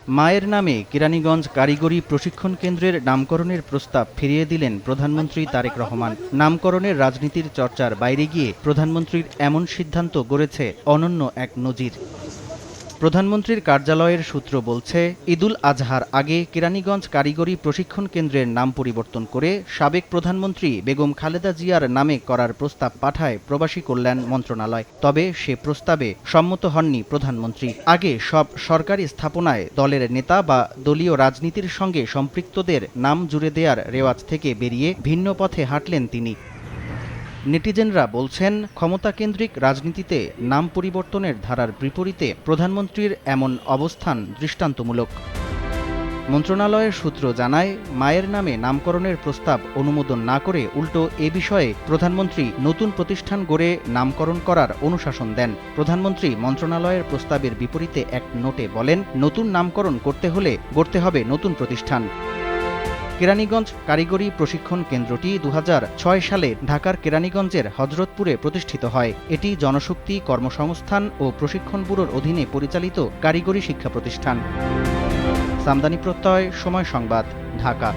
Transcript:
মায়ের নামে কেরানীগঞ্জ কারিগরি প্রশিক্ষণ কেন্দ্রের নামকরণের প্রস্তাব ফিরিয়ে দিলেন প্রধানমন্ত্রী তারেক রহমান। নামকরণের রাজনীতির চর্চার বাইরে গিয়ে প্রধানমন্ত্রীর এমন সিদ্ধান্ত গড়েছে অনন্য এক নজির। প্রধানমন্ত্রীর কার্যালয়ের সূত্র বলছে, ঈদুল আজহার আগে কেরানীগঞ্জ কারিগরি প্রশিক্ষণ কেন্দ্রের নাম পরিবর্তন করে সাবেক প্রধানমন্ত্রী বেগম খালেদা জিয়ার নামে করার প্রস্তাব পাঠায় প্রবাসী কল্যাণ মন্ত্রণালয়। তবে সে প্রস্তাবে সম্মত হননি প্রধানমন্ত্রী। আগে সব সরকারি স্থাপনায় দলের নেতা বা দলীয় রাজনীতির সঙ্গে সম্পৃক্তদের নাম জুড়ে দেওয়ার রেওয়াজ থেকে বেরিয়ে ভিন্ন পথে হাঁটলেন তিনি। নেটিজেনরা বলছেন, ক্ষমতাকেন্দ্রিক রাজনীতিতে নাম পরিবর্তনের ধারার বিপরীতে প্রধানমন্ত্রীর এমন অবস্থান দৃষ্টান্তমূলক। মন্ত্রণালয়ের সূত্র জানায়, মায়ের নামে নামকরণের প্রস্তাব অনুমোদন না করে উল্টো এ বিষয়ে প্রধানমন্ত্রী নতুন প্রতিষ্ঠান গড়ে নামকরণ করার অনুশাসন দেন। প্রধানমন্ত্রী মন্ত্রণালয়ের প্রস্তাবের বিপরীতে এক নোটে বলেন, নতুন নামকরণ করতে হলে গড়তে হবে নতুন প্রতিষ্ঠান। কেরানীগঞ্জ কারিগরি প্রশিক্ষণ কেন্দ্রটি ২০০৬ সালে ঢাকার কেরানীগঞ্জের হযরতপুরে প্রতিষ্ঠিত হয়। এটি জনশক্তি কর্মসংস্থান ও প্রশিক্ষণ ব্যুরোর অধীনে পরিচালিত কারিগরি শিক্ষা প্রতিষ্ঠান। সামদানি প্রত্যয়, সময় সংবাদ, ঢাকা।